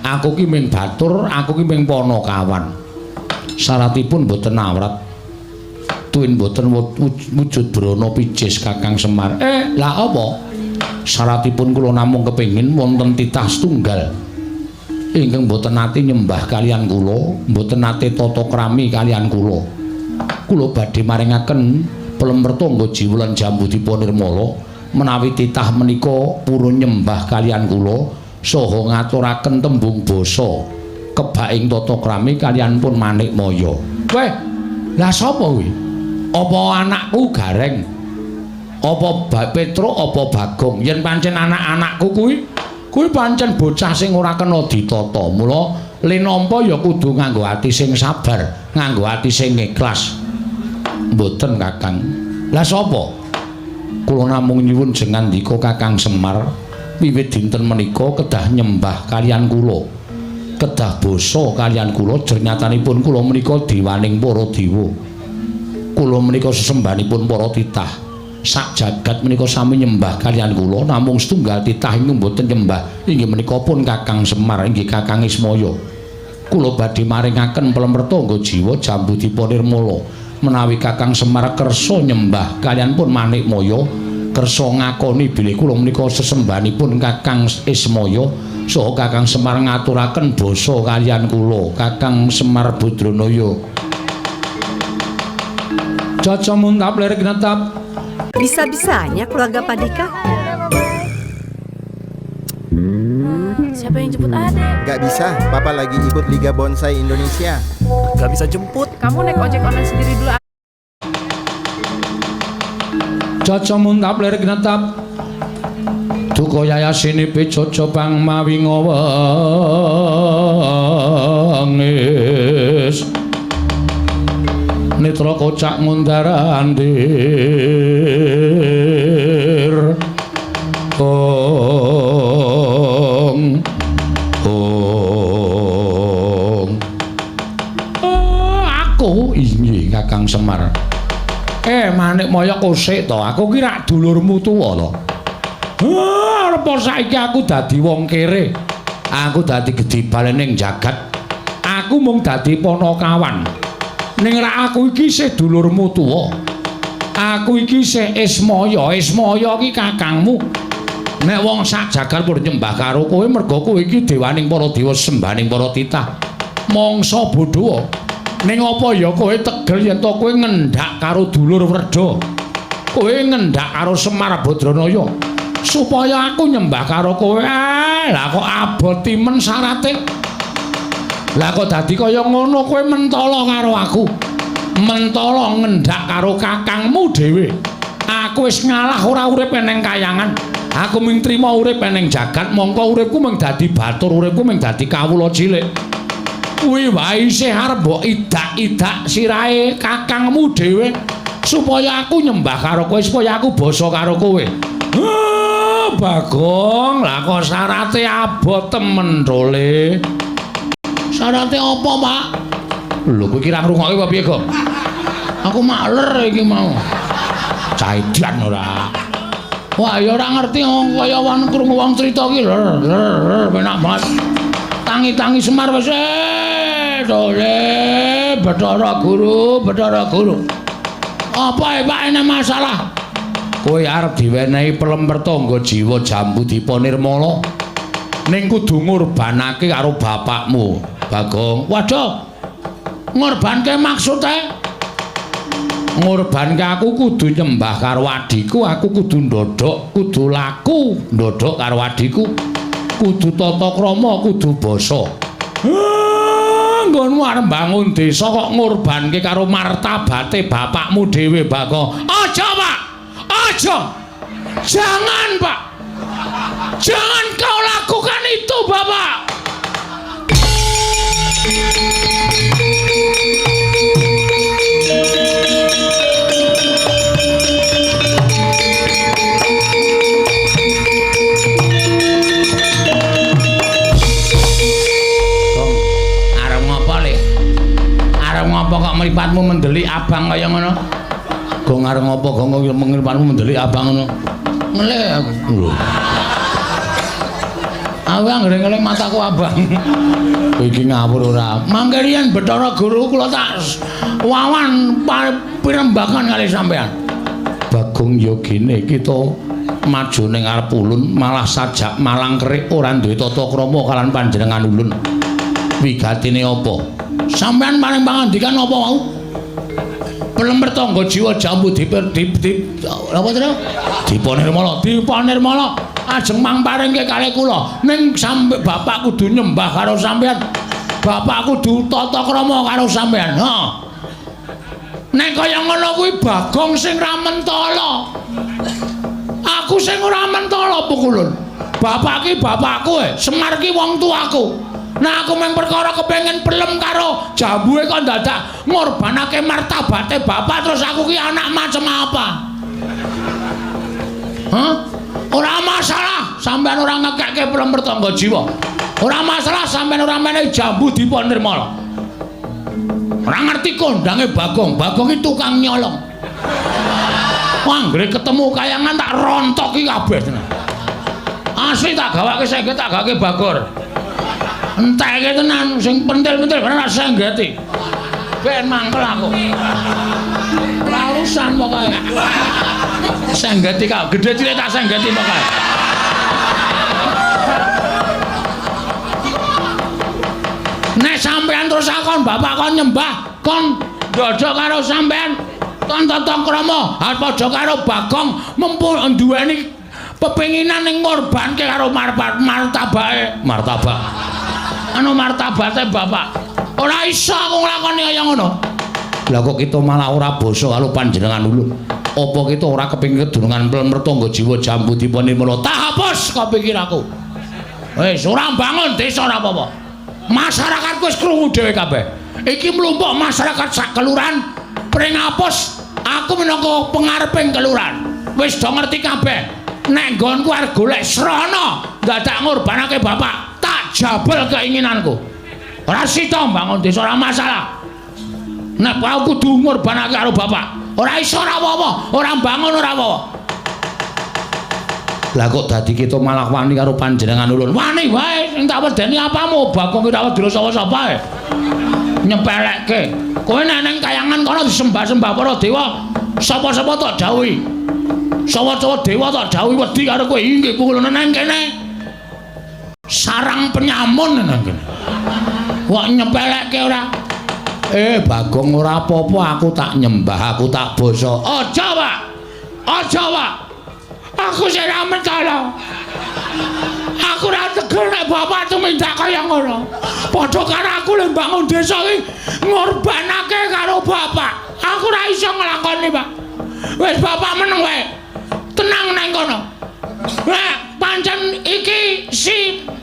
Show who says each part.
Speaker 1: Aku ki ming batur, aku ki ming Panakawan. Syaratipun boten awrat. Tuwin boten wujud brana pijes Kakang Semar. Lah apa? Syaratipun kula namung kepengin wonten titah setunggal ingkang boten nate nyembah kalian kula, boten nate tata krami kalian kula. Kula badhe maringaken pelemertangga jiwa lan Jambudipun Nirmala menawi titah menika purun nyembah kalian kula saha ngaturaken tembung basa kebaing tata krami kalian pun Manikmaya. Weh, lah sapa kuwi? Apa anakku Gareng? Apa Petruk apa Bagong? Yen pancen anak-anakku kuwi pancen bocah sing ora kena ditata. Mula linampa ya kudu nganggo ati sing sabar, nganggo ati sing ikhlas. Mboten Kakang. Lah sapa? Kula namung nyuwun jengandika Kakang Semar wiwit dinten menika kedah nyembah kalian kula. Kedah basa kalian kula jernyatanipun kula menika dewaning para dewa. Kula menika sesembahanipun para titah. Sak jagat menika sami nyembah kalian kula namung setunggal titah ingkang boten nyembah inggih menika pun Kakang Semar inggih Kakang Ismaya. Kula badhe maringaken pelemertangga jiwa Jambudipun Nirmala menawi Kakang Semar kersa nyembah kalian pun Manikmaya, kersa ngakoni bilih kula menika sesembahanipun Kakang Ismaya saha Kakang Semar ngaturaken basa kalian kula Kakang Semar Badranaya. Caca muntap lir kinatap.
Speaker 2: Bisa-bisanya keluarga Padika.
Speaker 3: Siapa yang jemput adek?
Speaker 4: Gak bisa, papa lagi ikut Liga Bonsai Indonesia.
Speaker 5: Gak bisa jemput.
Speaker 3: Kamu naik ojek online sendiri dulu.
Speaker 1: Caca muntap lir kinatap. Duka yayasine pecoco pang mawi ngawangis. Netra kocak mundarandir ong aku inggih Kakang Semar. Manikmaya kosek to, aku ki rak dulurmu tuwa to. Apa saiki aku dadi wong kere, aku dadi gedhe ning jagat, aku mung dadi Panakawan. Ning rak aku iki isih dulurmu tuwa. Aku iki isih Ismaya, Ismaya iki kakangmu. Nek wong sak jagat pun nyembah karo kowe merga kowe iki dewaning para dewa sembahaning para titah. Mangsa bodho. Ning apa ya kowe tegel yen to kowe ngendhak karo dulur Wreda. Kowe ngendhak karo Semar Badranaya supaya aku nyembah karo kowe. Lah kok abot timen syarate. Lah kok dadi kaya ngono kowe mentala karo aku. Mentala ngendhak karo kakangmu dhewe. Aku wis ngalah ora urip ning kayangan. Aku mung trima urip ning jagat, mongko uripku mung dadi batur, uripku mung dadi kawula cilik. Kuwi wae isih arep mbok idak-idak sirahe kakangmu dhewe supaya aku nyembah karo kowe, supaya aku basa karo kowe. Bagong, lah kok syarate abot temen dole. Syarate apa, Pak? Lho, kowe kira ngrungokke apa piye, Gong? Aku maler iki mau. Caidan ora. Wah, ya ora ngerti kaya wan krungu wong crita iki. Penak banget. Tangi-tangi Semar wis dole Bathara Guru, Bathara Guru. Apa Pak ana masalah? Kowe arep diwenehi pelemertangga jiwa Jambudipun Nirmala. Ning kudu ngorbanake karo bapakmu, Bagong. Waduh. Ngorbanke maksude? Ngorbanke aku kudu nyembah karo adhiku, aku kudu ndodhok, kudu laku ndodhok karo adhiku. Kudu tata krama, kudu basa. Nggonmu arep bangun desa kok ngorbanke karo martabate bapakmu dhewe, Bagong. Aja, Pak. Aja. Jangan, Pak. Jangan kau lakukan itu, Bapak. Apa kok mripatmu mendelik abang kaya ngono? Gong arep ngopo gong mripatmu mendelik abang ngono? Meleh aku. Aku anggere ngeling mataku abang. Iki ngawur ora. Mangke riyen Bathara Guru kula tak wawan pirembagan kali sampean. Bagong yogine kita maju ning arep ulun malah sajak malang kerik ora duwe tata krama kalian panjenengan ulun. Wigatine apa? Sampean paling pangandikan apa mau? Pelem pertangga jiwa jambu apa to? Dipanirmala ajeng mangparingke kalih kula ning sampe bapak kudu nyembah karo sampean. Bapak kudu tata krama karo sampean. Ha. Nek kaya ngono kuwi Bagong sing ra mentala. Aku sing ora mentala pukulun. Bapak ki bapakku, Semar ki wong tuaku. Nah aku mung perkara kepengin pelem karo jambuhe kok dadak ngorbanake martabate bapak terus aku ki anak macem apa? Hah? Ora masalah sampean ora ngekekke pelem pertangga jiwa. Ora masalah sampean ora menehi jambu dipun nirmala. Ora ngerti kondange Bagong. Bagong ki tukang nyolong. Anggere ketemu kayangan tak rontoki kabeh tenan. Asli tak gawake sengget tak gawake Bagor. Enteke tenan sing pentil-pentil bener tak senggeti. Ben mangkel aku. Larusan pokoke. Senggeti kak, gede cilik tak senggeti pokoke. Nek sampean terus akon bapak kon nyembah, kon dodok karo sampean, kon tata krama, padha karo Bagong mumpung duweni pepenginan ning ngorbanke karo martabake. Martabak. Anu martabate bapak. Ora iso aku nglakoni kaya ngono. Lah kok kita malah ora basa karo panjenengan ulun. Apa kita ora kepengin kedunungan mertangga jiwa jambu dipun nirmala. Tak hapus kepikirku. Wis ora bangun desa ora apa-apa. Masyarakatku wis krungu dhewe kabeh. Iki mlumpuk masyarakat sak kelurahan pring hapus. Aku minangka pengareping kelurahan. Wis do ngerti kabeh. Nek nggonku arep golek srana dadak ngorbanake bapak, tak jabel keinginanku. Ora sida bangun desa ora masalah. Nek aku kudu ngorbanake karo bapak, ora iso ora apa-apa, ora bangun ora apa-apa. Lah kok dadi kita malah wani karo panjenengan ulun. Wani wae sing tak wedeni apamu, Bagong ki ora wedi sapa-sapa ae. Nyepelekke. Kowe nek nang kayangan kono disembah-sembah para dewa, sapa-sapa tak dawuhi. Sawa-sawa dewa tak dawuhi wedi karo kowe inggih pukulun nang kene. Sarang penyamun nang kene. Kok nyepelekke ora? Bagong ora apa-apa, aku tak nyembah, aku tak basa. Aja, Pak. Aja, Pak. Aku sing ra mentala. Aku ora tegel nek bapak tumindak kaya ngono. Padha karo aku lek bangun desa iki ngorbanake karo bapak. Aku ora iso nglakoni, Pak. Wis bapak meneng wae. Tenang nang kono. Nah,